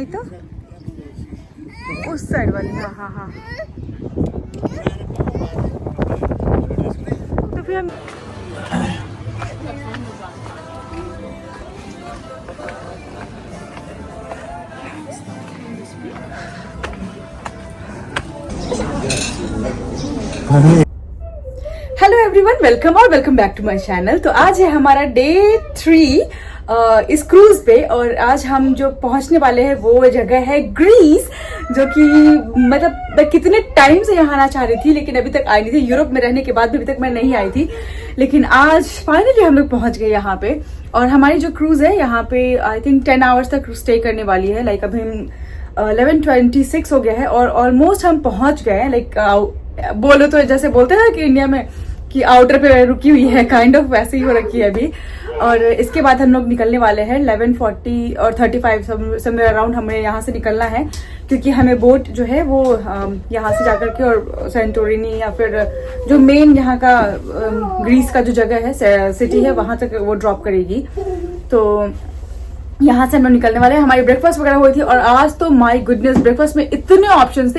नहीं तो उस साइड वाली। हाँ हाँ हाँ, तो फिर हम हेलो एवरीवन, वेलकम और welcome back to my channel. तो आज है हमारा डे 3 इस क्रूज पे, और आज हम जो पहुंचने वाले हैं वो जगह है ग्रीस, जो कि मतलब मैं कितने टाइम से यहाँ आना चाह रही थी लेकिन अभी तक आई नहीं थी। यूरोप में रहने के बाद भी अभी तक मैं नहीं आई थी, लेकिन आज फाइनली हम लोग पहुंच गए यहाँ पे। और हमारी जो क्रूज है यहाँ पे आई थिंक 10 आवर्स तक स्टे करने वाली है। लाइक अभी हम 11:26 हो गया है और ऑलमोस्ट हम पहुंच गए हैं। लाइक बोलो तो जैसे बोलते हैं ना कि इंडिया में कि आउटर पे रुकी हुई है, काइंड ऑफ वैसे ही हो रखी है अभी। और इसके बाद हम लोग निकलने वाले हैं 11:40 और 35 समवेयर अराउंड हमें यहाँ से निकलना है, क्योंकि हमें बोट जो है वो यहाँ से जाकर के और सेंटोरिनी या फिर जो मेन यहाँ का ग्रीस का जो जगह है, सिटी है, वहां तक वो ड्रॉप करेगी। तो यहाँ से हम लोग निकलने वाले हैं। हमारी ब्रेकफास्ट वगैरह हुई थी और आज तो माय गुडनेस ब्रेकफास्ट में इतने ऑप्शंस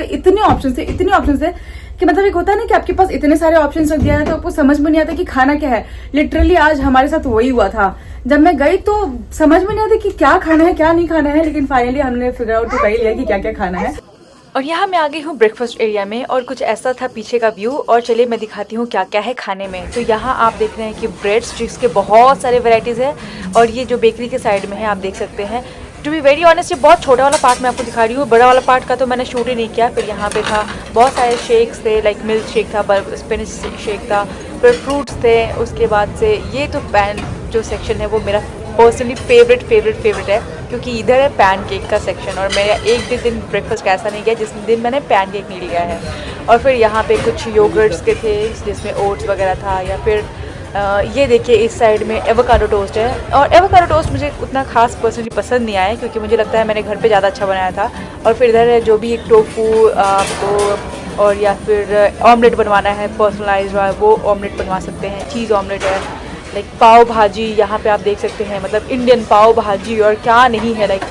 थे कि मतलब एक होता है ना कि आपके पास इतने सारे ऑप्शंस रख दिया है तो आपको समझ में नहीं आता कि खाना क्या है। लिटरली आज हमारे साथ वही हुआ था। जब मैं गई तो समझ में नहीं आता कि क्या खाना है क्या नहीं खाना है, लेकिन फाइनली हमने फिगर आउट तो कर ही लिया कि क्या क्या खाना है। और यहाँ मैं आ गई हूँ ब्रेकफास्ट एरिया में, और कुछ ऐसा था पीछे का व्यू। और चलिए मैं दिखाती हूँ क्या क्या है खाने में। तो यहाँ आप देख रहे हैं कि ब्रेड स्टिक्स के बहुत सारे वेराइटीज़ है, और ये जो बेकरी के साइड में है आप देख सकते हैं। टू बी वेरी ऑनेस्ट, ये बहुत छोटा वाला पार्ट मैं आपको दिखा रही हूँ, बड़ा वाला पार्ट का तो मैंने शूट ही नहीं किया। फिर यहाँ पे था बहुत सारे शेक्स थे, लाइक मिल्क शेक था, स्पिनिच शेक था, फिर फ्रूट्स थे। उसके बाद से ये तो पैन जो सेक्शन है वो मेरा पर्सनली फेवरेट है, क्योंकि इधर है पैन केक का सेक्शन, और मेरा एक भी दिन ब्रेकफास्ट ऐसा नहीं गया जिस दिन मैंने पैन केक नहीं लिया है। और फिर यहाँ पे कुछ योगर्ट्स के थे जिसमें ओट्स वगैरह था, या फिर ये देखिए इस साइड में एवोकाडो टोस्ट है। और एवोकाडो टोस्ट मुझे उतना खास पर्सनली पसंद नहीं आया, क्योंकि मुझे लगता है मैंने घर पे ज़्यादा अच्छा बनाया था। और फिर इधर है जो भी टोफू आपको, और या फिर ऑमलेट बनवाना है पर्सनलाइज, वो ऑमलेट बनवा सकते हैं। चीज़ ऑमलेट है, लाइक पाव भाजी यहाँ पे आप देख सकते हैं, मतलब इंडियन पाव भाजी, और क्या नहीं है। लाइक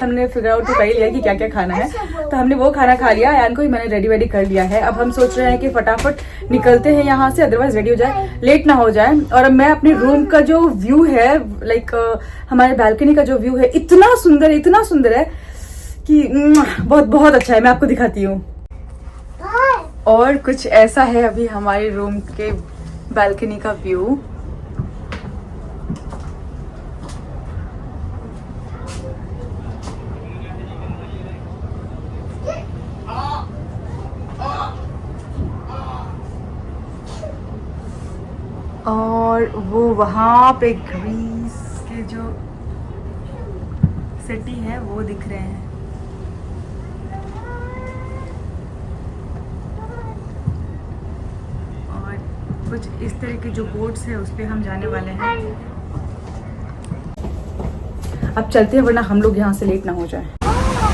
हमने फिगर आउट तो कर ही लिया कि क्या क्या खाना है, तो हमने वो खाना खा लिया। यान को ही मैंने रेडी कर लिया है। अब हम सोच रहे हैं कि फटाफट निकलते हैं यहाँ से, अदरवाइज रेडी हो जाए, लेट ना हो जाए। और अब मैं अपने रूम का जो व्यू है, लाइक हमारे बालकनी का जो व्यू है, इतना सुंदर है कि बहुत बहुत अच्छा है। मैं आपको दिखाती हूँ। और कुछ ऐसा है अभी हमारे रूम के बालकनी का व्यू। और वो वहाँ पे ग्रीस के जो सिटी है वो दिख रहे हैं। और कुछ इस तरह के जो बोट्स है उस पे हम जाने वाले हैं। अब चलते हैं, वरना हम लोग यहाँ से लेट ना हो जाए।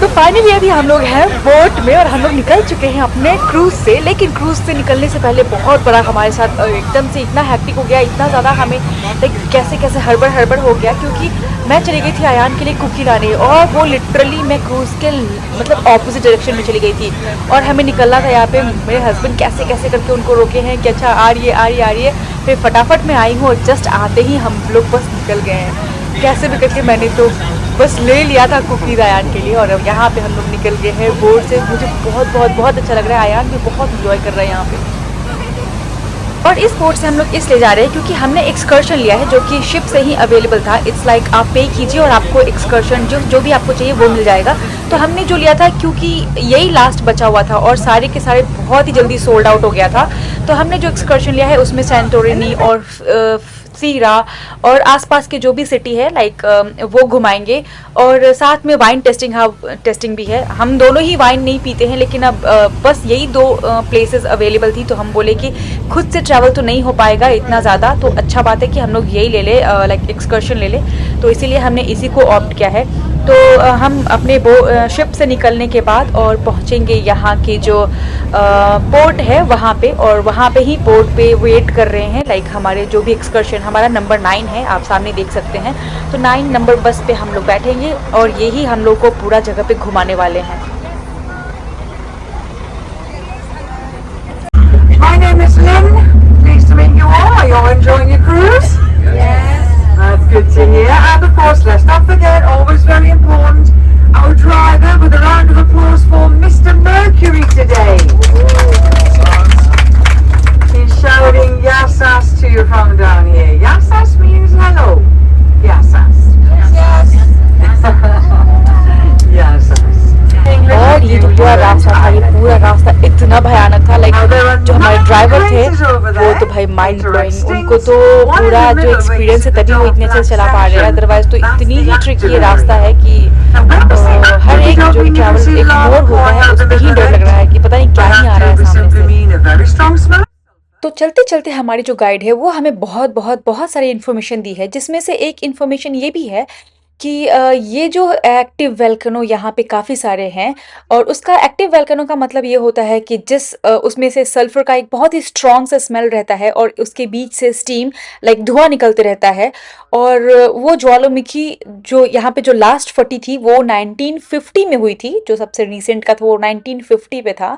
तो फाइनली अभी हम लोग हैं बोट में, और हम लोग निकल चुके हैं अपने क्रूज से। लेकिन क्रूज से निकलने से पहले बहुत बड़ा हमारे साथ एकदम से इतना हैप्टिक हो गया, इतना ज़्यादा हमें कैसे हड़बड़ हो गया, क्योंकि मैं चली गई थी आयान के लिए कुकी लाने, और वो लिटरली मैं क्रूज के मतलब ऑपोजिट डायरेक्शन में चली गई थी। और हमें निकलना था। यहाँ पे मेरे हस्बैंड कैसे करके उनको रोके हैं कि अच्छा आ रही है। फिर फटाफट में आई हूँ, और जस्ट आते ही हम लोग बस निकल गए हैं। कैसे भी करके मैंने तो बस ले लिया था कुकीज़ आयान के लिए, और अब यहाँ पे हम लोग निकल गए हैं बोट से। मुझे बहुत अच्छा लग रहा है। आयान भी बहुत इंजॉय कर रहा है यहाँ पे। और इस बोट से हम लोग इसलिए जा रहे हैं क्योंकि हमने एक्सकर्शन लिया है, जो कि शिप से ही अवेलेबल था। इट्स लाइक आप पे कीजिए और आपको एक्सकर्शन जो भी आपको चाहिए वो मिल जाएगा। तो हमने जो लिया था, क्योंकि यही लास्ट बचा हुआ था और सारे के सारे बहुत ही जल्दी सोल्ड आउट हो गया था, तो हमने जो एक्सकर्शन लिया है उसमें सेंटोरिनी और सीरा और आसपास के जो भी सिटी है लाइक वो घुमाएंगे। और साथ में वाइन टेस्टिंग भी है। हम दोनों ही वाइन नहीं पीते हैं, लेकिन अब बस यही दो प्लेसेस अवेलेबल थी, तो हम बोले कि खुद से ट्रैवल तो नहीं हो पाएगा इतना ज़्यादा, तो अच्छा बात है कि हम लोग यही ले ले, लाइक एक्सकर्शन ले ले। तो इसीलिए हमने इसी को ऑप्ट किया है। तो हम अपने शिप से निकलने के बाद और पहुंचेंगे यहाँ की जो पोर्ट है वहाँ पे, और वहाँ पे ही पोर्ट पे वेट कर रहे हैं लाइक हमारे जो भी एक्सकर्शन, हमारा नंबर 9 है, आप सामने देख सकते हैं। तो 9 नंबर बस पे हम लोग बैठेंगे और यही हम लोग को पूरा जगह पे घुमाने वाले हैं। My name is Lynn. Pleased to meet you all. Are you all enjoying your cruise? Yes. That's good to hear. And of course, let's not forget, always very important, our driver, with a round of applause for Mr. Mercury today. He's shouting Yasas to you from down here. Yasas means hello. Yasas. Yes. Yasas. और ये जो पूरा रास्ता था, ये पूरा रास्ता इतना भयानक था, लाइक जो हमारे ड्राइवर थे वो तो भाई माइंड ब्लोइंग, उनको तो पूरा जो एक्सपीरियंस है तभी वो इतने अच्छे चला पा रहे हैं, अदरवाइज तो इतनी ही ट्रिकी ये रास्ता है कि हर एक जो ट्रैवल एक मोड़ होता है उस पर ही डर लग रहा है कि पता नहीं क्या ही आ रहा है सामने से। तो चलते चलते हमारी जो गाइड है वो हमें बहुत बहुत बहुत सारी इन्फॉर्मेशन दी है, जिसमें से एक इन्फॉर्मेशन ये भी है कि ये जो एक्टिव वोल्केनो यहाँ पे काफ़ी सारे हैं, और उसका एक्टिव वोल्केनो का मतलब ये होता है कि जिस उसमें से सल्फर का एक बहुत ही स्ट्रॉन्ग सा स्मेल रहता है और उसके बीच से स्टीम लाइक धुआं निकलते रहता है। और वो ज्वालामुखी जो यहाँ पे जो लास्ट फटी थी वो 1950 में हुई थी, जो सबसे रिसेंट का था वो 1950 पे था।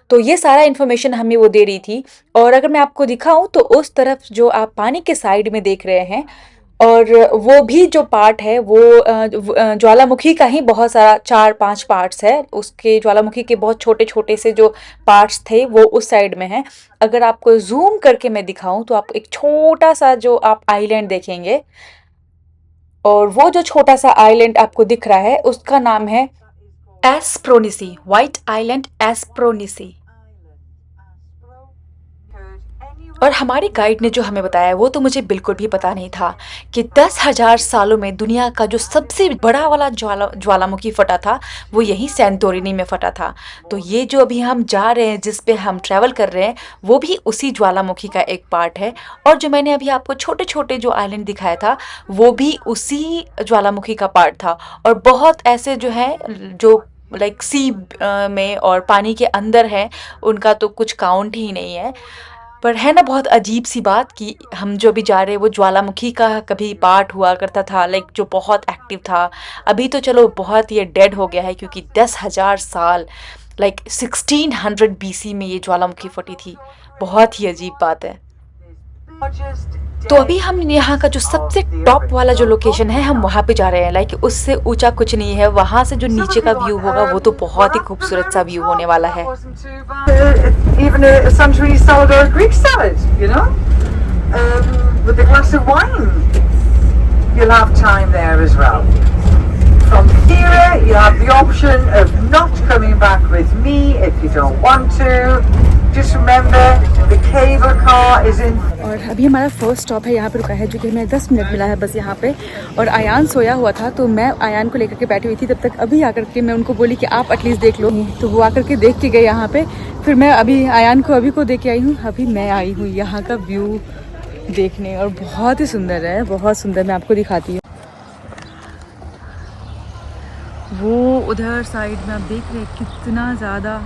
तो ये सारा इन्फॉर्मेशन हमें वो दे रही थी। और अगर मैं आपको दिखाऊं तो उस तरफ जो आप पानी के साइड में देख रहे हैं, और वो भी जो पार्ट है वो ज्वालामुखी का ही बहुत सारा 4-5 पार्ट्स है, उसके ज्वालामुखी के बहुत छोटे छोटे से जो पार्ट्स थे वो उस साइड में हैं। अगर आपको जूम करके मैं दिखाऊं तो आप एक छोटा सा जो आप आइलैंड देखेंगे, और वो जो छोटा सा आइलैंड आपको दिख रहा है उसका नाम है एस्प्रोनिसी, व्हाइट आइलैंड एस्प्रोनिसी। और हमारी गाइड ने जो हमें बताया वो तो मुझे बिल्कुल भी पता नहीं था कि 10,000 सालों में दुनिया का जो सबसे बड़ा वाला ज्वालामुखी फटा था वो यही सैंटोरिनी में फटा था। तो ये जो अभी हम जा रहे हैं, जिस पे हम ट्रैवल कर रहे हैं, वो भी उसी ज्वालामुखी का एक पार्ट है। और जो मैंने अभी आपको छोटे छोटे जो आइलैंड दिखाया था वो भी उसी ज्वालामुखी का पार्ट था। और बहुत ऐसे जो है जो लाइक सी में और पानी के अंदर है, उनका तो कुछ काउंट ही नहीं है। पर है ना बहुत अजीब सी बात कि हम जो भी जा रहे हैं वो ज्वालामुखी का कभी पार्ट हुआ करता था, लाइक जो बहुत एक्टिव था। अभी तो चलो बहुत ये डेड हो गया है, क्योंकि 10,000 साल लाइक 1600 BC में ये ज्वालामुखी फटी थी। बहुत ही अजीब बात है। तो अभी हम यहाँ का जो सबसे टॉप वाला जो लोकेशन है हम वहाँ पे जा रहे हैं, लाइक उससे ऊंचा कुछ नहीं है। वहाँ से जो नीचे का व्यू होगा वो तो बहुत ही खूबसूरत सा व्यू होने वाला है। From here, you have the option of not coming back with me if you don't want to. Just remember, the cable car is in. और अभी हमारा फर्स्ट स्टॉप है, यहाँ पे रुका है, जो कि हमें 10 मिनट मिला है बस यहाँ पे। और आयान सोया हुआ था तो मैं आयान को लेकर के बैठी हुई थी तब तक। अभी आकर के मैं उनको बोली कि आप एटलीस्ट देख लो, तो वो आकर के देख के गए यहाँ पे। फिर मैं अभी आयान को अभी को देख के आई हूँ। अभी मैं आई हूँ यहाँ का व्यू देखने, और बहुत ही सुंदर है, बहुत सुंदर। मैं आपको दिखाती हूँ। वो उधर साइड में आप देख रहे हैं कितना ज़्यादा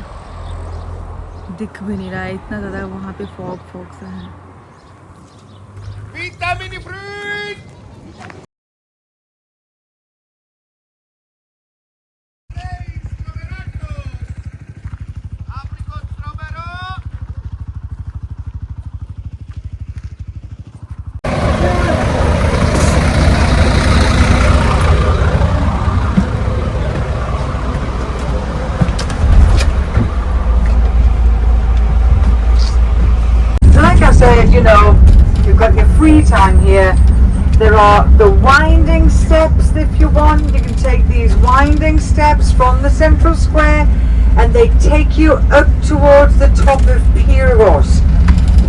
दिख भी नहीं रहा है, इतना ज़्यादा वहाँ पे फॉग सा है। You know, you've got your free time here. There are the winding steps if you want. You can take these winding steps from the central square and they take you up towards the top of Pyrgos.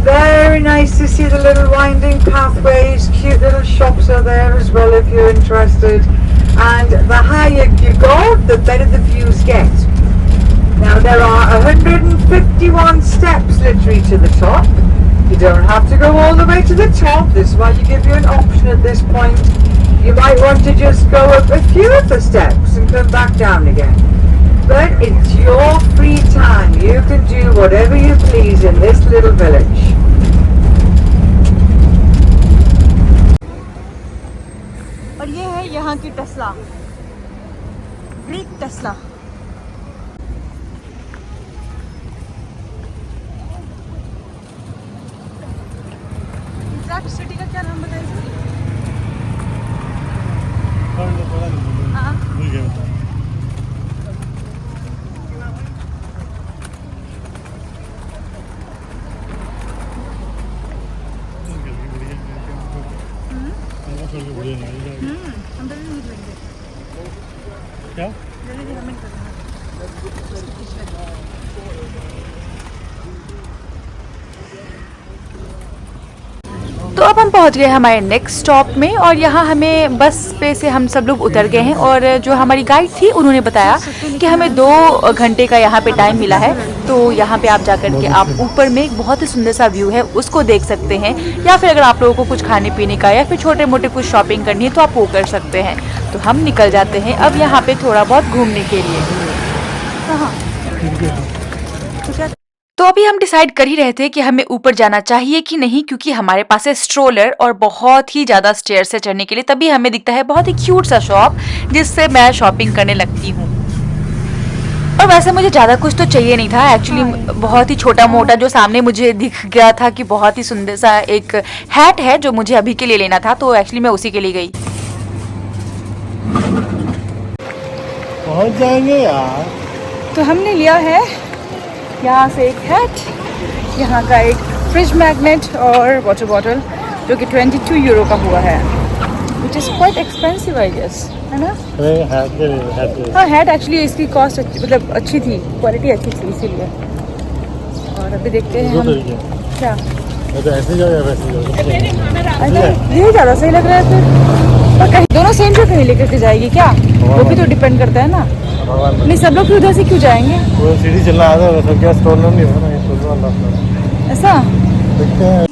Very nice to see the little winding pathways. Cute little shops are there as well if you're interested. And the higher you go, the better the views get. Now there are 151 steps literally to the top. You don't have to go all the way to the top. This is why you give you an option at this point. You might want to just go up a few of the steps and come back down again. But it's your free time. You can do whatever you please in this little village. और ये है यहाँ की Tesla, Greek Tesla. Exact city का क्या नाम बताइए? हाँ। हम जल्दी नहीं लेंगे क्या? जल्दी हमें तो अब हम पहुंच गए हमारे नेक्स्ट स्टॉप में और यहाँ हमें बस पे से हम सब लोग उतर गए हैं और जो हमारी गाइड थी उन्होंने बताया कि हमें 2 घंटे का यहाँ पे टाइम मिला है। तो यहाँ पे आप जाकर के आप ऊपर में एक बहुत ही सुंदर सा व्यू है उसको देख सकते हैं, या फिर अगर आप लोगों को कुछ खाने पीने का या फिर छोटे मोटे कुछ शॉपिंग करनी है तो आप वो कर सकते हैं। तो हम निकल जाते हैं अब यहाँ पे थोड़ा बहुत घूमने के लिए। तो अभी हम डिसाइड कर ही रहे थे कि हमें ऊपर जाना चाहिए कि नहीं, क्योंकि हमारे पास है स्ट्रोलर और बहुत ही ज़्यादा स्टेयर से चढ़ने के लिए। तभी हमें दिखता है बहुत ही क्यूट सा शॉप जिससे मैं शॉपिंग करने लगती हूँ। और वैसे मुझे ज़्यादा कुछ तो चाहिए नहीं था एक्चुअली, बहुत ही छोटा मोटा जो सामने मुझे दिख गया था कि बहुत ही सुंदर सा एक हैट है जो मुझे अभी के लिए लेना था, तो एक्चुअली मैं उसी के लिए गई। पहुंच जाएंगे यार। तो हमने लिया है यहाँ से एक हैट, यहाँ का एक फ्रिज मैग्नेट और वाटर बॉटल जो कि 22 यूरो का हुआ है, which is quite expensive I guess, है ना? हाँ, हैट एक्चुअली इसकी कॉस्ट मतलब अच्छी थी, क्वालिटी अच्छी थी इसीलिए। और अभी देखते हैं हम क्या ऐसे जाओ या वैसे जाओ। ये ज़्यादा सही लग रहा है फिर। और कहीं दोनों सेम से कहीं लेकर के जाएगी क्या, वो भी तो डिपेंड करता है ना। नहीं, सब लोग उधर से क्यों जाएंगे? वो सीढ़ी चलना आता है, वैसे क्या स्टॉलर नहीं होगा ना, ये स्टॉलर वाला ऐसा। देखते हैं।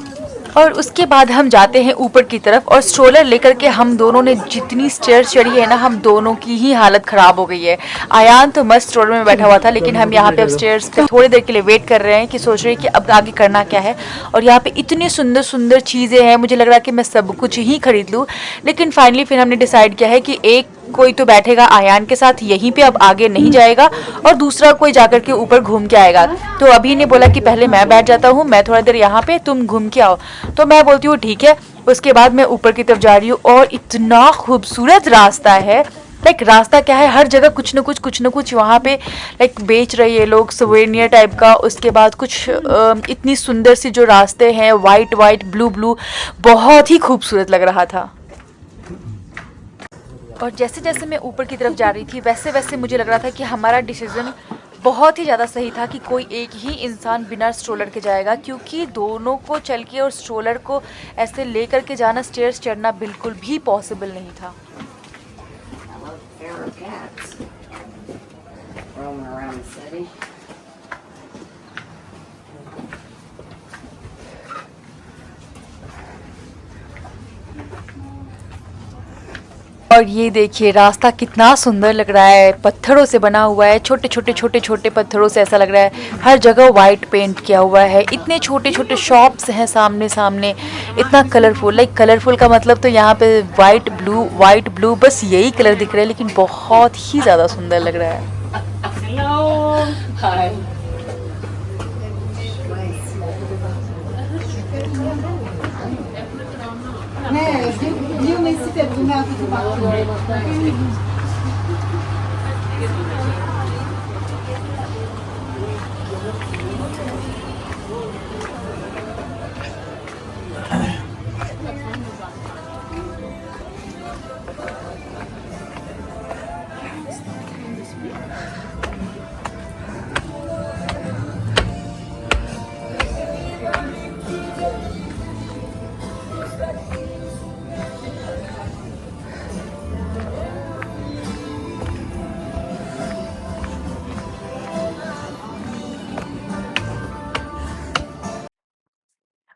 और उसके बाद हम जाते हैं ऊपर की तरफ और स्ट्रोलर लेकर के हम दोनों ने जितनी स्टेयर्स चढ़ी है ना, हम दोनों की ही हालत ख़राब हो गई है। आयान तो मस्त स्ट्रोलर में बैठा हुआ था, लेकिन हम यहाँ पे अब स्टेयर्स पे थोड़ी देर के लिए वेट कर रहे हैं कि सोच रहे हैं कि अब आगे करना क्या है। और यहाँ पे इतनी सुंदर सुंदर चीज़ें हैं, मुझे लग रहा है कि मैं सब कुछ ही खरीद लूँ, लेकिन फाइनली फिर हमने डिसाइड किया है कि एक कोई तो बैठेगा आयान के साथ यहीं पे, अब आगे नहीं जाएगा, और दूसरा कोई जाकर के ऊपर घूम के आएगा। तो अभी ने बोला कि पहले मैं बैठ जाता हूँ, मैं थोड़ा देर यहाँ पे, तुम घूम के आओ। तो मैं बोलती हूँ ठीक है। उसके बाद मैं ऊपर की तरफ जा रही हूँ और इतना खूबसूरत रास्ता है। लाइक रास्ता क्या है, हर जगह कुछ न कुछ वहाँ पे लाइक बेच रही है लोग, सवेनियर टाइप का। उसके बाद कुछ इतनी सुंदर सी जो रास्ते हैं, वाइट ब्लू, बहुत ही खूबसूरत लग रहा था। और जैसे जैसे मैं ऊपर की तरफ जा रही थी वैसे वैसे मुझे लग रहा था कि हमारा डिसीजन बहुत ही ज़्यादा सही था कि कोई एक ही इंसान बिना स्ट्रोलर के जाएगा, क्योंकि दोनों को चल के और स्ट्रोलर को ऐसे ले करके जाना, स्टेयर्स चढ़ना बिल्कुल भी पॉसिबल नहीं था। और ये देखिए रास्ता कितना सुंदर लग रहा है, पत्थरों से बना हुआ है, छोटे पत्थरों से ऐसा लग रहा है। हर जगह वाइट पेंट किया हुआ है, इतने छोटे शॉप्स हैं सामने, इतना कलरफुल। लाइक कलरफुल का मतलब तो यहाँ पे वाइट ब्लू बस यही कलर दिख रहा है, लेकिन बहुत ही ज़्यादा सुंदर लग रहा है।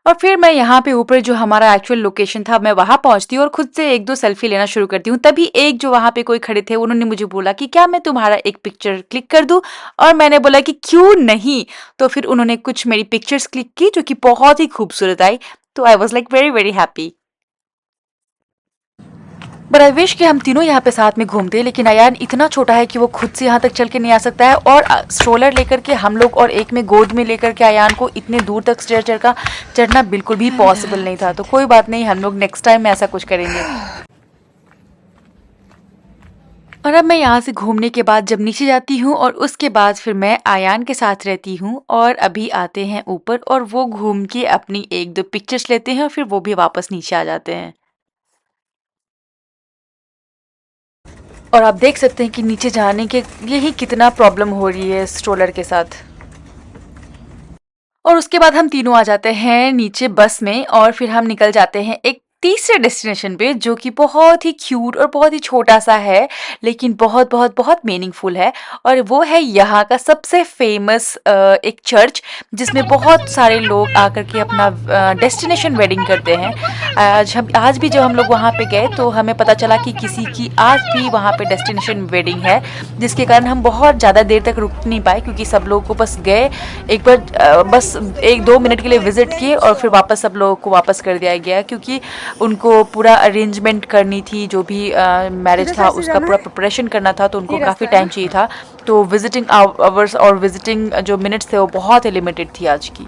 और फिर मैं यहाँ पे ऊपर जो हमारा एक्चुअल लोकेशन था मैं वहाँ पहुँचती हूँ और खुद से एक दो सेल्फी लेना शुरू करती हूँ। तभी एक जो वहाँ पे कोई खड़े थे उन्होंने मुझे बोला कि क्या मैं तुम्हारा एक पिक्चर क्लिक कर दूँ, और मैंने बोला कि क्यों नहीं। तो फिर उन्होंने कुछ मेरी पिक्चर्स क्लिक की जो कि बहुत ही खूबसूरत आई। तो I was like very very happy. But I wish कि हम तीनों यहाँ पे साथ में घूमते, लेकिन अयान इतना छोटा है कि वो खुद से यहाँ तक चल के नहीं आ सकता है, और स्ट्रोलर लेकर के हम लोग और एक में गोद में लेकर के अयान को इतने दूर तक स्टेयर चढ़ना बिल्कुल भी पॉसिबल नहीं था। तो कोई बात नहीं, हम लोग नेक्स्ट टाइम में ऐसा कुछ करेंगे। और अब मैं यहाँ से घूमने के बाद जब नीचे जाती हूँ और उसके बाद फिर मैं अयान के साथ रहती हूँ, और अभी आते हैं ऊपर और वो घूम के अपनी एक दो पिक्चर्स लेते हैं और फिर वो भी वापस नीचे आ जाते हैं। और आप देख सकते हैं कि नीचे जाने के लिए ही कितना प्रॉब्लम हो रही है स्ट्रोलर के साथ। और उसके बाद हम तीनों आ जाते हैं नीचे बस में, और फिर हम निकल जाते हैं एक तीसरे डेस्टिनेशन पे जो कि बहुत ही क्यूट और बहुत ही छोटा सा है, लेकिन बहुत बहुत बहुत मीनिंगफुल है। और वो है यहाँ का सबसे फेमस एक चर्च, जिसमें बहुत सारे लोग आकर के अपना डेस्टिनेशन वेडिंग करते हैं। आज भी जब हम लोग वहाँ पे गए तो हमें पता चला कि किसी की आज भी वहाँ पे डेस्टिनेशन वेडिंग है, जिसके कारण हम बहुत ज़्यादा देर तक रुक नहीं पाए, क्योंकि सब लोगों को बस गए एक बार बस 1-2 मिनट के लिए विजिट किए और फिर वापस सब लोगों को वापस कर दिया गया, क्योंकि उनको पूरा अरेंजमेंट करनी थी। जो भी मैरिज था उसका पूरा प्रिपरेशन करना था, तो उनको काफ़ी टाइम चाहिए था। तो विजिटिंग आवर्स और विजिटिंग जो मिनट्स थे वो बहुत ही लिमिटेड थी आज की।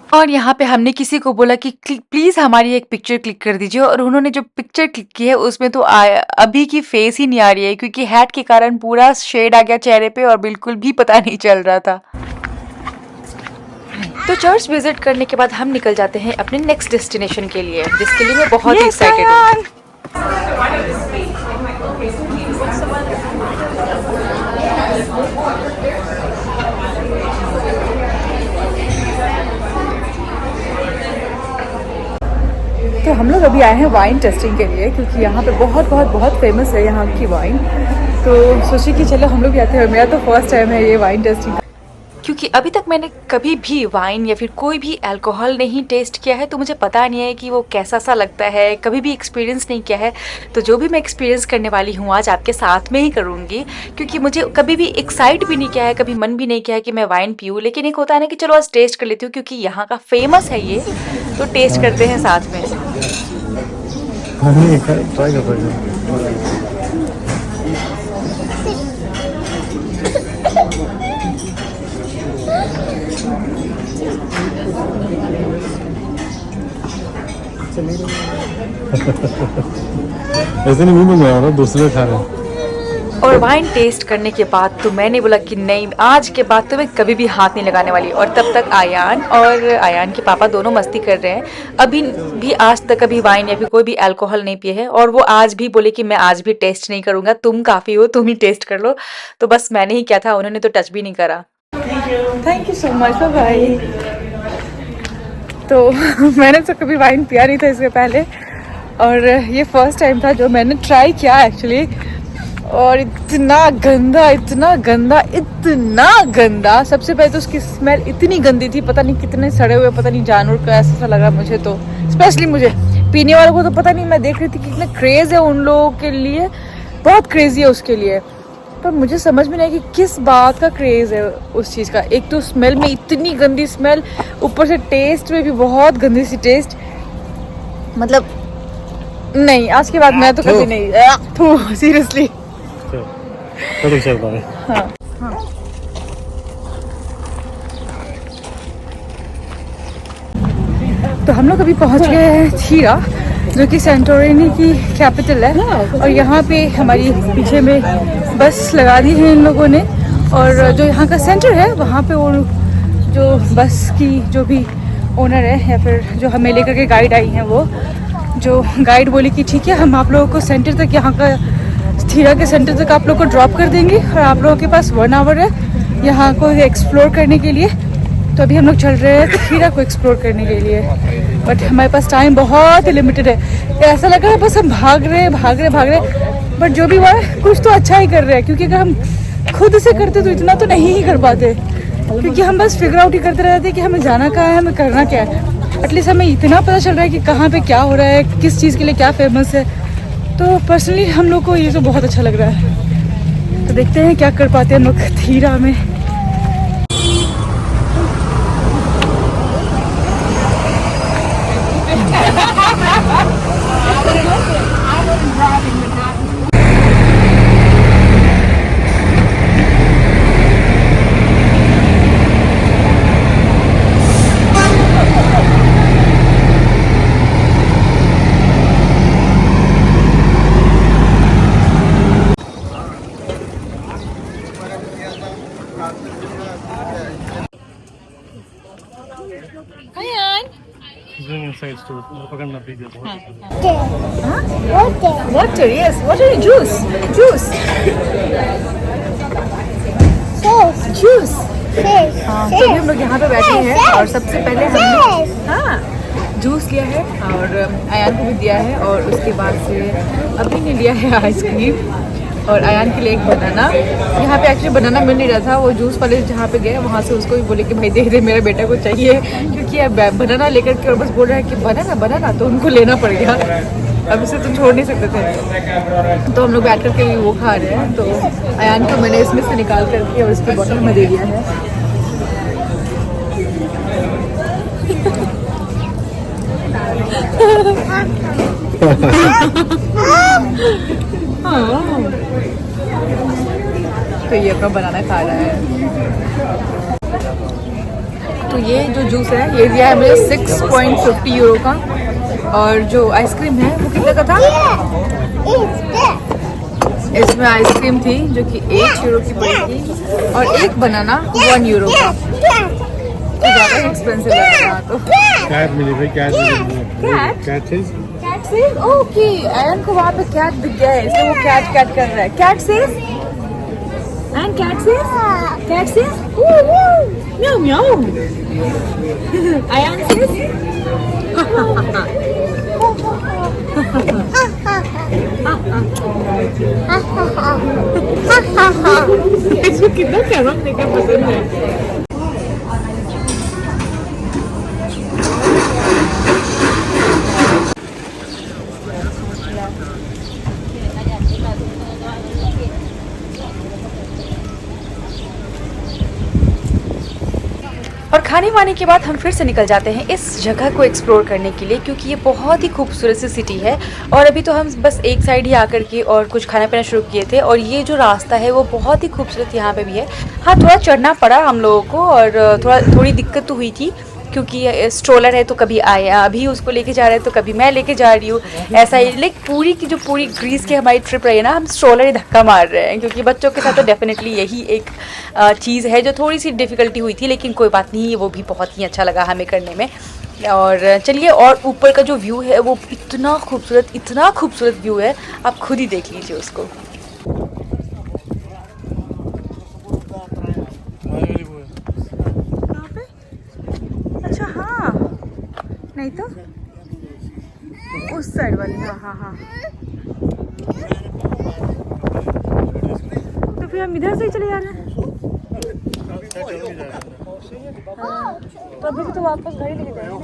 और यहाँ पे हमने किसी को बोला कि प्लीज़ हमारी एक पिक्चर क्लिक कर दीजिए, और उन्होंने जो पिक्चर क्लिक की है उसमें तो अभी की फेस ही नहीं आ रही है, क्योंकि हैट के कारण पूरा शेड आ गया चेहरे पे और बिल्कुल भी पता नहीं चल रहा था। तो चर्च विजिट करने के बाद हम निकल जाते हैं अपने नेक्स्ट डेस्टिनेशन के लिए, जिसके लिए मैं बहुत ही एक्साइटेड हूँ। तो हम लोग अभी आए हैं वाइन टेस्टिंग के लिए, क्योंकि यहाँ पे बहुत बहुत बहुत फेमस है यहाँ की वाइन। तो सोचे कि चलो हम लोग भी आते हैं। मेरा तो फर्स्ट टाइम है ये वाइन टेस्टिंग, क्योंकि अभी तक मैंने कभी भी वाइन या फिर कोई भी अल्कोहल नहीं टेस्ट किया है, तो मुझे पता नहीं है कि वो कैसा सा लगता है, कभी भी एक्सपीरियंस नहीं किया है। तो जो भी मैं एक्सपीरियंस करने वाली हूँ आज आपके साथ में ही करूँगी, क्योंकि मुझे कभी भी एक्साइट भी नहीं किया है, कभी मन भी नहीं किया है कि मैं वाइन पीऊँ, लेकिन एक होता है ना कि चलो आज टेस्ट कर लेती हूँ, क्योंकि यहाँ का फेमस है ये, तो टेस्ट करते हैं साथ में। ट्राई कर ऐसे नहीं मुंह में आ रहा, दूसरे खा रहे हैं। और वाइन टेस्ट करने के बाद तो मैंने बोला कि नहीं, आज के बाद तो मैं कभी भी हाथ नहीं लगाने वाली। और तब तक आयान और आयान के पापा दोनों मस्ती कर रहे हैं। अभी भी आज तक कभी वाइन या फिर कोई भी अल्कोहल नहीं पिए है, और वो आज भी बोले कि मैं आज भी टेस्ट नहीं करूँगा, तुम काफ़ी हो, तुम ही टेस्ट कर लो। तो बस मैंने ही क्या था, उन्होंने तो टच भी नहीं करा। थैंक यू सो मच भाई। तो मैंने तो कभी वाइन पिया नहीं था इससे पहले, और ये फर्स्ट टाइम था जो मैंने ट्राई किया एक्चुअली। और इतना गंदा, इतना गंदा, इतना गंदा। सबसे पहले तो उसकी स्मेल इतनी गंदी थी, पता नहीं कितने सड़े हुए, पता नहीं जानवर का ऐसा लगा मुझे। तो स्पेशली मुझे, पीने वालों को तो पता नहीं, मैं देख रही थी कि कितना क्रेज़ है उन लोगों के लिए, बहुत क्रेजी है उसके लिए। पर मुझे समझ में नहीं कि किस बात का क्रेज़ है उस चीज़ का। एक तो स्मेल में इतनी गंदी स्मेल, ऊपर से टेस्ट में भी बहुत गंदी सी टेस्ट। मतलब नहीं, आज के बाद मैं तो कभी नहीं, सीरियसली। हाँ। तो हम लोग अभी पहुंच गए हैं थीरा, जो कि सेंटोरिनी की कैपिटल है। और यहाँ पे हमारी पीछे में बस लगा दी है इन लोगों ने, और जो यहाँ का सेंटर है वहाँ पे वो जो बस की जो भी ओनर है या फिर जो हमें लेकर के गाइड आई हैं, वो जो गाइड बोली कि ठीक है, हम आप लोगों को सेंटर तक, यहाँ का थीरा के सेंटर तक आप लोग को ड्रॉप कर देंगे, और आप लोगों के पास 1 आवर है यहाँ को एक्सप्लोर करने के लिए। तो अभी हम लोग चल रहे हैं थीरा को एक्सप्लोर करने के लिए, बट हमारे पास टाइम बहुत लिमिटेड है। ऐसा लग रहा है बस हम भाग रहे, बट जो भी हुआ है कुछ तो अच्छा ही कर रहे हैं, क्योंकि अगर हम खुद से करते तो इतना तो नहीं ही कर पाते, क्योंकि हम बस फिगर आउट ही करते रहते कि हमें जाना कहाँ है, हमें करना क्या है। एटलीस्ट हमें इतना पता चल रहा है कि कहाँ पे क्या हो रहा है, किस चीज़ के लिए क्या फेमस है। तो पर्सनली हम लोग को ये तो बहुत अच्छा लग रहा है। तो देखते हैं क्या कर पाते हैं हम लोग थीरा में। Going inside store. पकड़ना पीछे बहुत. Water, yes, water and juice. Juice. Juice. हाँ, तो अभी हम लोग यहाँ पे बैठे हैं और सबसे पहले हमने हाँ जूस लिया है और अयान को भी दिया है और उसके बाद से अभी ने लिया है आइसक्रीम और अयान के लिए एक बनाना। यहाँ पे एक्चुअली बनाना मिल नहीं रहा था, वो जूस वाले जहाँ पे गए वहाँ से उसको भी बोले कि भाई दे दे मेरे बेटे को चाहिए, क्योंकि अब बनाना लेकर के और बस बोल रहा है कि बनाना बनाना, तो उनको लेना पड़ गया। अब इसे तो छोड़ नहीं सकते थे, तो हम लोग बैठ करके भी वो खा रहे हैं। तो अयान को मैंने इसमें से निकाल करके और इसके बॉटल में दे दिया है। तो ये अपना बनाना खा रहा है। तो ये जो जूस है ये दिया है मुझे 6.50 यूरो का, और जो आइसक्रीम है वो कितने का था? इसमें आइसक्रीम थी जो कि 8 यूरो की पड़ी थी और एक बनाना 1 यूरो का। तो ज़्यादा एक्सपेंसिव लग रहा तो कैट मिली भाई, कैट मिली. कैट चीज. कैट सेज ओके, अयन को वहाँ पे कैट दिख गया है इसलिए वो कैट कैट कर रहा है। Cat says and cat says म्याऊ म्याऊ। अयन सेज इसको कितना कैरम देखकर पसंद है। और खाने वाने के बाद हम फिर से निकल जाते हैं इस जगह को एक्सप्लोर करने के लिए, क्योंकि ये बहुत ही खूबसूरत सी सिटी है। और अभी तो हम बस एक साइड ही आकर के और कुछ खाना पीना शुरू किए थे, और ये जो रास्ता है वो बहुत ही खूबसूरत यहाँ पे भी है। हाँ, थोड़ा चढ़ना पड़ा हम लोगों को और थोड़ी दिक्कत तो हुई थी, क्योंकि स्ट्रोलर है तो कभी आया अभी उसको लेके जा रहे हैं तो कभी मैं लेके जा रही हूँ, ऐसा ही। लेकिन पूरी की जो पूरी ग्रीस की हमारी ट्रिप रही है ना, हम स्ट्रोलर ही धक्का मार रहे हैं, क्योंकि बच्चों के साथ तो डेफिनेटली यही एक चीज़ है जो थोड़ी सी डिफ़िकल्टी हुई थी, लेकिन कोई बात नहीं, वो भी बहुत ही अच्छा लगा हमें करने में। और चलिए, और ऊपर का जो व्यू है वो इतना खूबसूरत व्यू है, आप खुद ही देख लीजिए उसको। अच्छा हाँ, नहीं तो उस साइड वाली। हाँ हाँ हाँ, तो फिर हम इधर से ही चले जा रहे हैं। हाँ, तो अभी तो वापस घर ही लेके जाएंगे।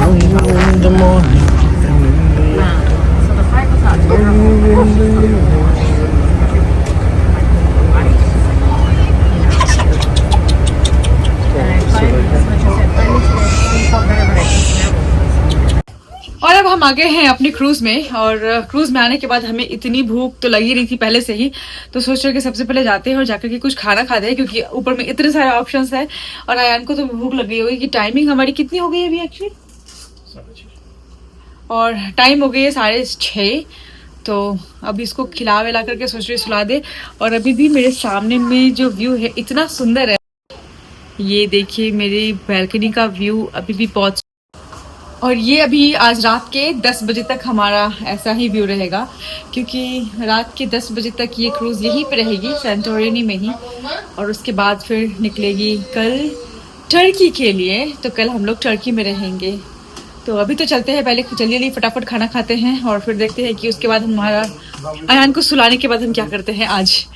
in the morning. So the flight was not और अब हम आ गए हैं अपनी क्रूज में, और क्रूज में आने के बाद हमें इतनी भूख तो लगी रही थी पहले से ही, तो सोच रहे कि सबसे पहले जाते हैं और जाकर के कुछ खाना खाते हैं, क्योंकि ऊपर में इतने सारे ऑप्शंस है। और आयान को तो भूख लग गई होगी कि टाइमिंग हमारी कितनी हो गई है अभी एक्चुअली, और टाइम हो गई है 6:30। तो अब इसको खिला विला करके सोच रही सुला दे। और अभी भी मेरे सामने में जो व्यू है इतना सुंदर है, ये देखिए मेरी बैल्कनी का व्यू अभी भी बहुत। और ये अभी आज रात के 10 बजे तक हमारा ऐसा ही व्यू रहेगा, क्योंकि रात के 10 बजे तक ये क्रूज़ यहीं पे रहेगी सेंटोरिनी में ही, और उसके बाद फिर निकलेगी कल टर्की के लिए। तो कल हम लोग टर्की में रहेंगे। तो अभी तो चलते हैं, पहले जल्दी फटाफट खाना खाते हैं और फिर देखते हैं कि उसके बाद हमारा अयान को सुलाने के बाद हम क्या करते हैं आज।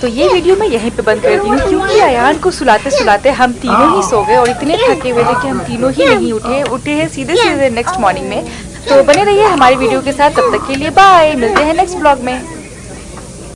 तो ये वीडियो मैं यहीं पे बंद करती हूँ, क्योंकि अयान को सुलाते सुलाते हम तीनों ही सो गए और इतने थके हुए थे कि हम तीनों ही नहीं उठे हैं सीधे नेक्स्ट मॉर्निंग में। तो बने रहिए हमारी वीडियो के साथ, तब तक के लिए बाय, मिलते हैं नेक्स्ट ब्लॉग में।